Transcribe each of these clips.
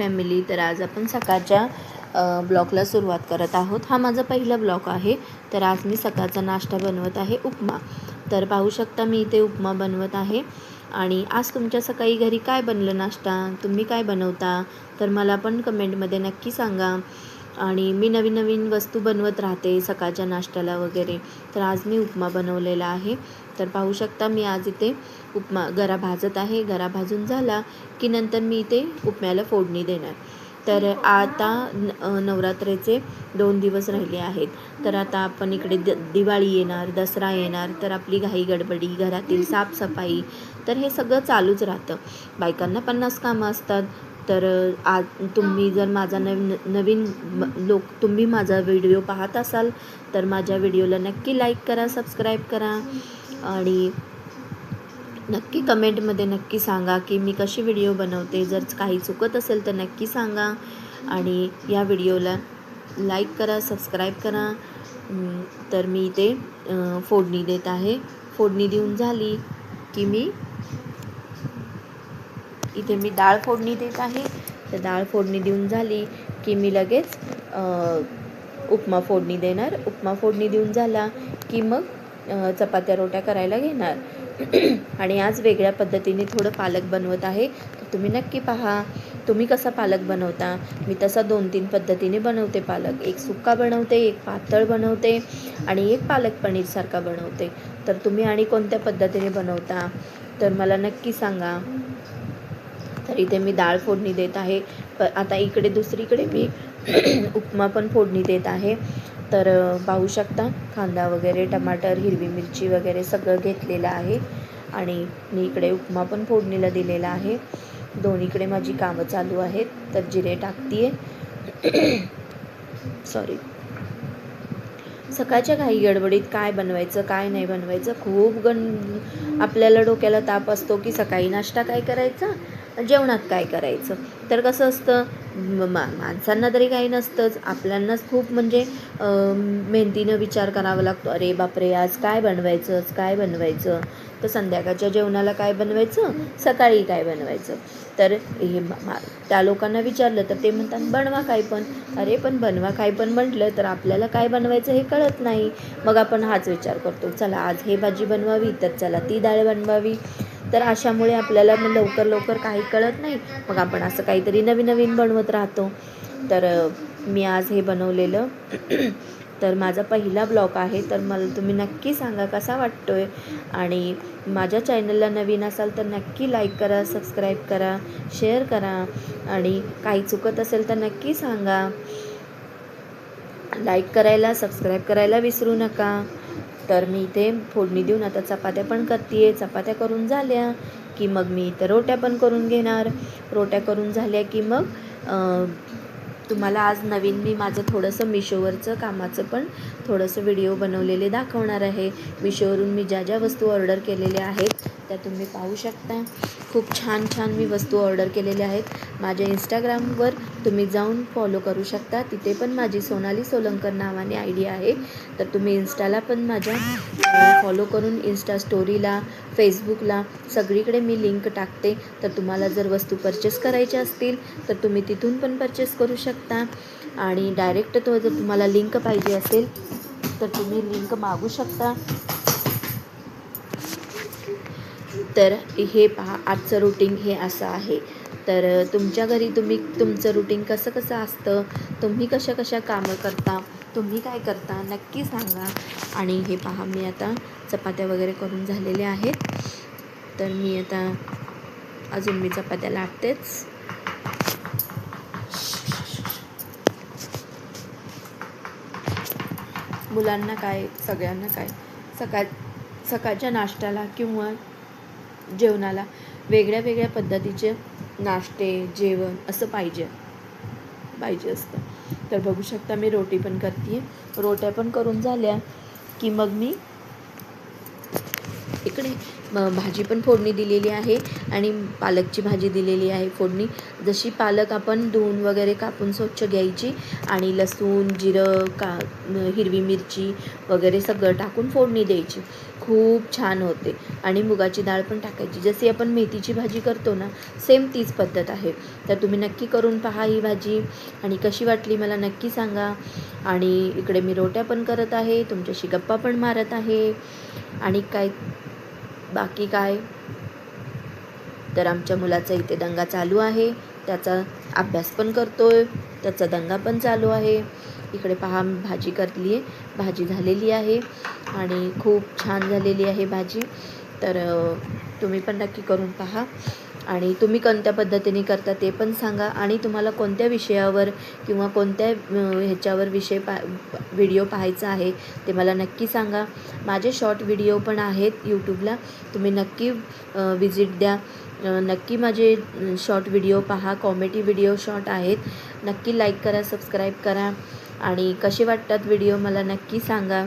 Family. तर आज आपण सकाळच्या ब्लॉगला सुरुवात करत आहोत. हा माझा पहिला ब्लॉग आहे. तर आज मी सकाळचा नाश्ता बनवत आहे, उपमा. तर पाहू शकता मी इथे उपमा बनवत आहे. आणि आज तुमच्या सकाळी घरी काय बनलं नाश्ता, तुम्ही काय बनवता, तर मला पण कमेंटमध्ये नक्की सांगा. आणि मी नवीन नवीन वस्तू बनवत राहते सकाळच्या नाश्त्याला वगैरे. तर आज मी उपमा बनवलेला आहे. तर पाहू शकता मी आज इथे उपमा गरा भाजत आहे. गरा भाजून झाला की नंतर मी इथे उपम्याला फोडणी देणार. तर आता नवरात्रीचे 2 दिवस राहिले आहेत. तर आता आपण इकडे दिवाळी येणार, दसरा येणार, तर आपली घाई गडबडी, घरातील साफसफाई, तर हे सगळं चालूच राहतं. बायकांना 50 कामं असतात. तर आज तुम्ही जर माझा नवीन तुम्ही माझा व्हिडिओ पाहत असाल तर माझ्या व्हिडिओला नक्की लाईक करा, सबस्क्राईब करा आणि नक्की कमेंटमध्ये नक्की सांगा की मी कशी व्हिडिओ बनवते. जर काही चुकत असेल तर नक्की सांगा आणि या व्हिडिओला लाईक करा, सबस्क्राईब करा. तर मी इथे फोडणी देत आहे. फोडणी देऊन झाली की मी इथे डाळ फोडणी देत आहे. तर डाळ फोडणी देऊन झाली की मी लगेच उपमा फोडणी देणार. उपमा फोडणी देऊन झाला की मग चपात्या रोट्या करायला घेणार. आणि आज वेगळ्या पद्धतीने थोडं पालक बनवत आहे. तर तुम्ही नक्की पहा तुम्ही कसा पालक बनवता. मी तसा 2-3 पद्धतीने बनवते पालक. एक सुक्का बनवते, एक पातळ बनवते आणि एक पालक पनीरसारखा बनवते. तर तुम्ही आणि कोणत्या पद्धतीने बनवता तर मला नक्की सांगा. तर इथे मी डाळ फोडणी देत आहे. आता इकडे दुसरीकडे मी उपमा पण फोडणी देत आहे. तर पाहू शकता कांदा वगैरे, टमाटर, हिरवी मिरची वगैरे सगळं घेतलेलं आहे आणि मी इकडे उपमा पण फोडणीला दिलेला आहे. दोन्हीकडे माझी कामं चालू आहेत. तर जिरे टाकते सॉरी. सकाळच्या घाई गडबडीत काय बनवायचं, काय नाही बनवायचं, खूप आपल्याला डोक्याला ताप असतो की सकाळी नाश्ता काय करायचा, जेवणात काय करायचं. तर कसं असतं माणसांना तरी काही नसतंच, आपल्यांनाच खूप म्हणजे मेहनतीनं विचार करावा लागतो. अरे बापरे, आज काय बनवायचं, काय बनवायचं, तर संध्याकाळच्या जेवणाला काय बनवायचं, सकाळी काय बनवायचं. तर हे त्या लोकांना विचारलं तर ते म्हणतात बनवा काय पण. अरे पण बनवा काय पण म्हटलं तर आपल्याला काय बनवायचं हे कळत नाही. मग आपण हाच विचार करतो, चला आज हे भाजी बनवावी, तर चला ती डाळ बनवावी. तर अशामुळे आपल्याला लवकर काही कळत नाही. मग आपण असं काहीतरी नवीन बनवत राहतो. तर मी आज हे बनवलेलं तर माझा पहिला ब्लॉग आहे. तर मला तुम्ही नक्की सांगा कसा वाटतोय. आणि माझ्या चॅनलला नवीन असाल तर नक्की लाईक करा, सबस्क्राईब करा, शेअर करा आणि काही चुकत असेल तर नक्की सांगा. लाईक करायला, सबस्क्राईब करायला विसरू नका. तर मी इथे फोडणी देऊन आता चपात्या पण करते. चपात्या करून झाल्या की मग मी इथे रोट्या पण करून घेणार. रोट्या करून झाल्या की मग तुम्हाला आज नवीन मी माझं थोडंसं मिशोवरचं कामाचं पण थोडंसं व्हिडिओ बनवलेले दाखवणार आहे. मिशोवरून मी ज्या वस्तू ऑर्डर केलेल्या आहेत त्या तुम्ही पाहू शकता. खूप छान मी वस्तू ऑर्डर केलेल्या आहेत. माझ्या इंस्टाग्रामवर तुम्ही जाऊन फॉलो करू शकता. तिथे पण माझी सोनाली सोलंकर नावाने ID आहे. तर तुम्ही इंस्टाला पण माझ्या फॉलो करून इंस्टा स्टोरीला, फेसबुकला सगळीकडे मी लिंक टाकते. तर तुम्हाला जर वस्तू परचेस करायच्या असतील तर तुम्ही तिथून पण परचेस करू शकता. आणि डायरेक्ट जर तुम्हाला लिंक पाहिजे असेल तर तुम्ही लिंक मागू शकता. तर हे पहा आजचं रुटीन हे असं आहे. तर तुमच्या घरी तुमचं रुटीन कसं असतं, तुम्ही कशा कामं करता, तुम्ही काय करता नक्की सांगा. आणि हे पहा मी आता चपात्या वगैरे करून झालेल्या आहेत. तर मी आता अजून मी चपात्या लाटतेच. मुलांना काय, सगळ्यांना काय, सकाळच्या नाश्त्याला किंवा जेवणाला वेगळ्या पद्धतीचे नाश्ते, जेवण असं पाहिजे असतं. तर बघू शकता मी रोटी पण करते. रोट्या पण करून झाल्या की मग मी इकडे भाजी पण फोडणी दिलेली आहे आणि पालकची भाजी दिलेली आहे फोडणी. जशी पालक आपण धुवून वगैरे कापून स्वच्छ घ्यायची आणि लसूण, जिरं, हिरवी मिरची वगैरे सगळं टाकून फोडणी द्यायची. खूप छान होते. आणि मुगाची डाळ पण टाकायची. जशी आपण मेथीची भाजी करतो ना, सेम तीच पद्धत आहे. तर तुम्ही नक्की करून पहा ही भाजी आणि कशी वाटली मला नक्की सांगा. आणि इकडे मी रोट्या पण करत आहे, तुमच्याशी गप्पा पण मारत आहे. आणि काय बाकी काय, तर आमच्या मुलाचा इथे दंगा चालू आहे. त्याचा अभ्यास पण करतोय, त्याचा दंगा पण चालू आहे. इकडे पहा मी भाजी करली आहे, भाजी झालेली आहे आणि खूप छान झालेली आहे भाजी. तर तुम्ही पण नक्की करून पहा आणि तुम्ही कोणत्या पद्धतीने करता ते पण सांगा. आणि तुम्हाला कोणत्या विषयावर किंवा कोणत्या ह्याच्यावर व्हिडिओ पाहायचा आहे ते मला नक्की सांगा. माझे शॉर्ट व्हिडिओ पण आहेत यूट्यूबला, तुम्ही नक्की विजिट द्या. नक्की माझे शॉर्ट व्हिडिओ पहा, कॉमेडी व्हिडिओ शॉर्ट आहेत. नक्की लाईक करा, सबस्क्राईब करा आणि कसे वाटतात व्हिडिओ मला नक्की सांगा.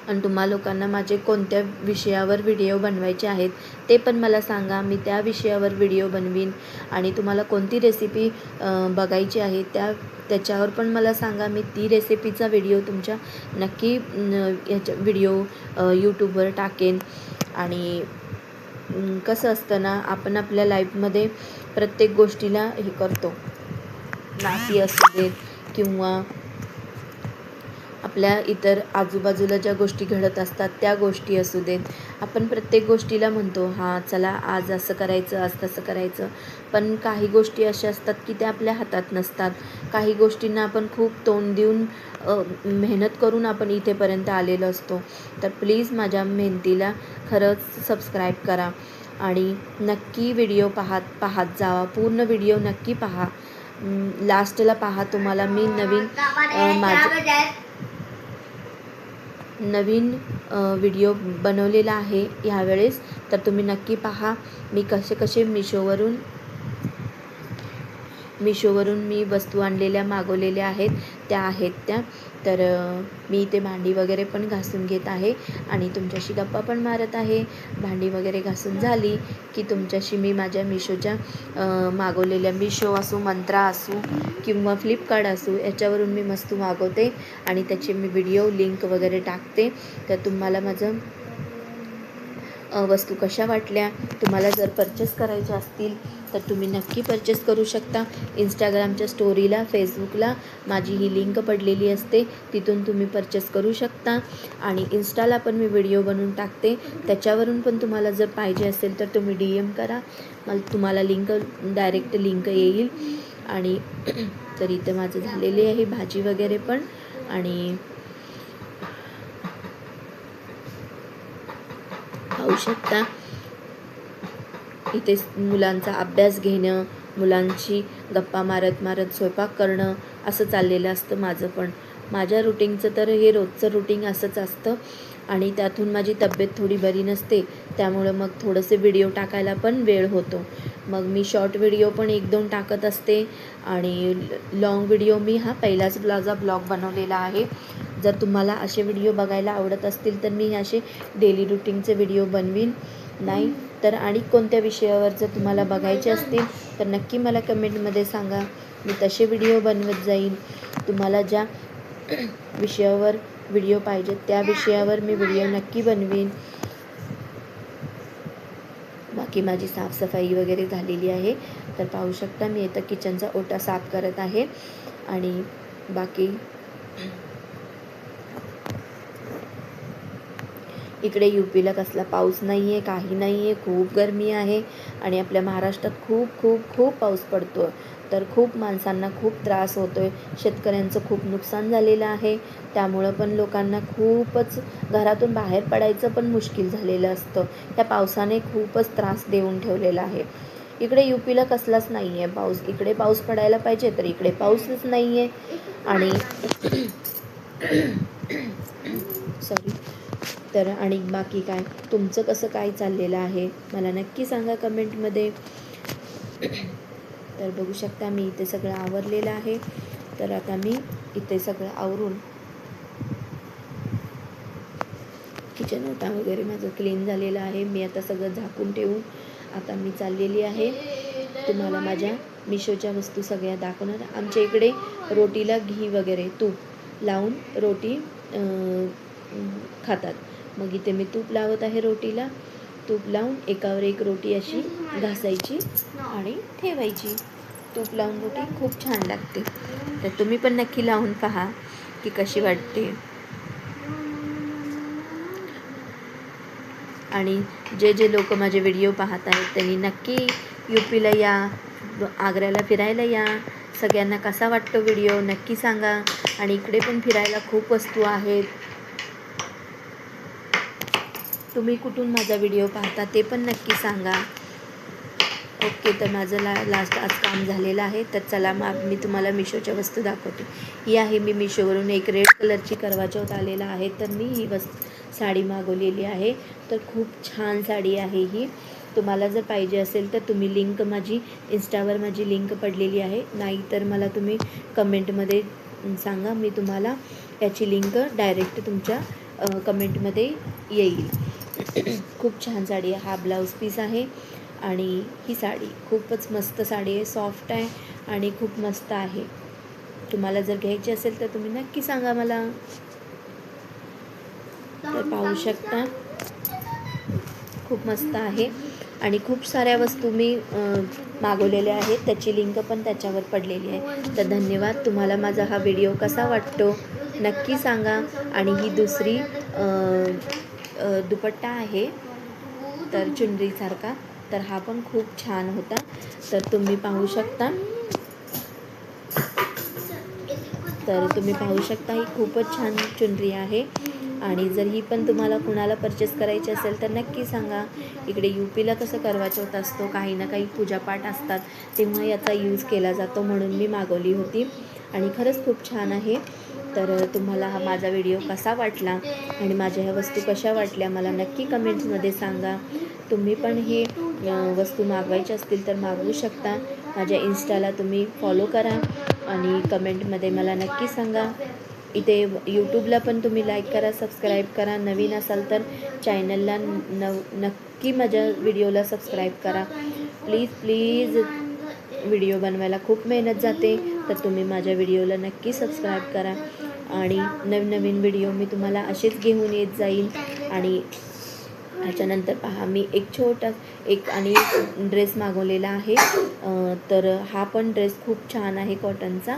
आणि तुम्हा लोकांना माझे कोणत्या विषयावर व्हिडिओ बनवायचे आहेत ते पण मला सांगा, मी त्या विषयावर व्हिडिओ बनवीन. आणि तुम्हाला कोणती रेसिपी बघायची आहे त्याच्यावर पण मला सांगा, मी ती रेसिपीचा व्हिडिओ तुमच्या नक्की ह्याच्या व्हिडिओ यूट्यूबवर टाकेन. आणि कसं असतं ना, आपण आपल्या लाईफमध्ये प्रत्येक गोष्टीला हे करतो, नाती असू देत किंवा आपल्या इतर आजूबाजूला ज्या गोष्टी घडत असतात त्या गोष्टी असू देत, आपण प्रत्येक गोष्टीला म्हणतो हां चला आज असं करायचं, आज तसं करायचं. पण काही गोष्टी अशा असतात की त्या आपल्या हातात नसतात. काही गोष्टींना आपण खूप तोंड देऊन मेहनत करून आपण इथेपर्यंत आलेलो असतो. तर प्लीज माझ्या मेहनतीला खरंच सबस्क्राईब करा आणि नक्की व्हिडिओ पाहत जावा. पूर्ण व्हिडिओ नक्की पहा, लास्टला पहा. तुम्हाला मी नवीन व्हिडिओ बनवलेला आहे ह्यावेळेस, तर तुम्ही नक्की पहा. मी कसे मिशोवरून मी वस्तू आणलेल्या मागवलेल्या आहेत त्या. तर मी इथे भांडी वगैरे पण घासून घेत आहे आणि तुमच्याशी गप्पा पण मारत आहे. भांडी वगैरे घासून झाली की तुमच्याशी मी माझ्या मिशोच्या मागवलेल्या, मिशो असो, मंत्रा असो किंवा फ्लिपकार्ट असो, याच्यावरून मी वस्तू मागवते आणि त्याची मी व्हिडिओ लिंक वगैरे टाकते. तर तुम्हाला माझं वस्तू कशा वाटल्या, तुम्हाला जर परचेस करायच्या असतील तर तुम्ही नक्की परचेस करू शकता. इंस्टाग्रामच्या स्टोरीला, फेसबुकला माझी ही लिंक पडलेली असते, तिथून तुम्ही परचेस करू शकता. आणि इन्स्टाला पण मी व्हिडिओ बनवून टाकते, त्याच्यावरून पण तुम्हाला जर पाहिजे असेल तर तुम्ही DM करा, मला तुम्हाला डायरेक्ट लिंक येईल. आणि तर इथं माझं झालेली आहे भाजी वगैरे पण. आणि पाहू शकता इथे मुलांचा अभ्यास घेणं, मुलांची गप्पा मारत स्वयंपाक करणं असं चाललेलं असतं माझं पण. माझ्या रुटीनचं तर हे रोजचं रुटीन असंच असतं. आणि त्यातून माझी तब्येत थोडी बरी नसते, त्यामुळं मग थोडंसे व्हिडिओ टाकायला पण वेळ होतो. मग मी शॉर्ट व्हिडिओ पण 1-2 टाकत असते आणि लॉंग व्हिडिओ मी पहिलाच माझा ब्लॉग बनवलेला आहे. जर तुम्हाला असे व्हिडिओ बघायला आवडत असतील तर मी असे डेली रुटीनचे व्हिडिओ बनवीन. नाही तर आणि कोणत्या विषयावर जर तुम्हाला बघायचे असतील तर नक्की मला कमेंटमध्ये सांगा, मी तसे व्हिडिओ बनवत जाईन. तुम्हाला ज्या विषयावर व्हिडिओ पाहिजेत त्या विषयावर मी व्हिडिओ नक्की बनवीन. बाकी माझी साफसफाई वगैरे झालेली आहे. तर पाहू शकता मी इथं किचनचा ओटा साफ करत आहे. आणि बाकी इकडे UPला कसला पाऊस नाही आहे, काही नाही आहे, खूप गरमी आहे. आणि आपल्या महाराष्ट्रात खूप खूप खूप पाऊस पडतो, तर खूप माणसांना खूप त्रास होतो आहे. शेतकऱ्यांचं खूप नुकसान झालेलं आहे, त्यामुळं पण लोकांना खूपच घरातून बाहेर पडायचं पण मुश्किल झालेलं असतं. त्या पावसाने खूपच त्रास देऊन ठेवलेला आहे. इकडे UPला कसलाच नाही आहे पाऊस. इकडे पाऊस पडायला पाहिजे तर इकडे पाऊसच नाही आहे. आणि सॉरी. तर आणि बाकी काय, तुमचं कसं काय चाललेलं आहे मला नक्की सांगा कमेंटमध्ये. तर बघू शकता मी इथे सगळं आवरलेलं आहे. तर आता मी इथे सगळं आवरून किचन ओटा वगैरे माझं क्लीन झालेलं आहे. मी आता सगळं झाकून ठेवून आता मी चाललेली आहे तुम्हाला माझ्या मिशोच्या वस्तू सगळ्या दाखवणार. आमच्या इकडे रोटीला घी वगैरे तूप लावून रोटी खातात. मग इथे मी तूप लावत आहे रोटीला. तूप लावून एकावर एक रोटी अशी घासायची आणि ठेवायची. तूप लावून रोटी खूप छान लागते. तर तुम्ही पण नक्की लावून पहा की कशी वाटते. आणि जे लोक माझे व्हिडिओ पाहत आहेत त्यांनी नक्की UPला या, आग्र्याला फिरायला या. सगळ्यांना कसा वाटतो व्हिडिओ नक्की सांगा. आणि इकडे पण फिरायला खूप वस्तू आहेत. तुम्ही कुठून माझा व्हिडिओ पाहता ते पण नक्की सांगा. ओके, तर माझं लास्ट आज काम झालेलं आहे. तर चला मग मी तुम्हाला मिशोच्या वस्तू दाखवते. ही आहे मी मिशोवरून एक रेड कलरची करवा चौथ आलेला आहे. तर मी ही साडी मागवलेली आहे. तर खूप छान साडी आहे ही. तुम्हाला जर पाहिजे असेल तर तुम्ही लिंक माझी इंस्टावर माझी लिंक पडलेली आहे. नाही तर मला तुम्ही कमेंटमध्ये सांगा, मी तुम्हाला याची लिंक डायरेक्ट तुमच्या कमेंटमध्ये येईल. खूप छान साडी आहे. हा ब्लाऊज पीस आहे आणि ही साडी खूपच मस्त साडी आहे. सॉफ्ट आहे आणि खूप मस्त आहे. तुम्हाला जर घ्यायची असेल तर तुम्ही नक्की सांगा मला. तर पाहू शकता खूप मस्त आहे. आणि खूप साऱ्या वस्तू मी मागवलेल्या आहेत. त्याची लिंक पण त्याच्यावर पडलेली आहे. तर धन्यवाद. तुम्हाला माझा हा व्हिडिओ कसा वाटतो नक्की सांगा. आणि ही दुसरी दुपट्टा आहे तर चुनरीसारखा. तर हा पण खूप छान होता. तर तुम्ही पाहू शकता. ही खूपच छान चुनरी आहे. आणि जर ही पण तुम्हाला कुणाला परचेस करायची असेल तर नक्की सांगा. इकडे UPला कसं करवा चौथ असतो, काही ना काही पूजापाठ असतात, तेव्हा याचा यूज केला जातो, म्हणून मी मागवली होती. आणि खरंच खूप छान आहे. तर तुम्हाला हा माझा व्हिडिओ कसा वाटला आणि माझ्या ह्या वस्तू कशा वाटल्या मला नक्की कमेंट्समध्ये सांगा. तुम्ही पण हे वस्तू मागवायच्या असतील तर मागवू शकता. माझ्या इंस्टाला तुम्ही फॉलो करा आणि कमेंटमध्ये मला नक्की सांगा. इथे यूट्यूबला पण तुम्ही लाईक करा, सबस्क्राईब करा. नवीन असाल तर चॅनलला नक्की माझ्या व्हिडिओला सबस्क्राईब करा. प्लीज व्हिडिओ बनवायला खूप मेहनत जाते. तर तुम्ही माझ्या व्हिडिओला नक्की सबस्क्राईब करा. आणि नवीन व्हिडिओ मी तुम्हाला असेच घेऊन येत जाईल. आणि ह्याच्यानंतर पहा, मी एक ड्रेस मागवलेला आहे. तर हा पण ड्रेस खूप छान आहे कॉटनचा.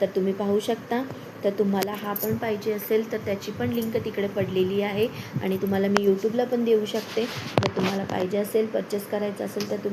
तर तुम्ही पाहू शकता. तर तुम्हाला हा पण पाहिजे असेल तर त्याची पण लिंक तिकडे पडलेली आहे. आणि तुम्हाला मी यूट्यूबला पण देऊ शकते. जर तुम्हाला पाहिजे असेल, परचेस करायचं असेल तर तुम्ही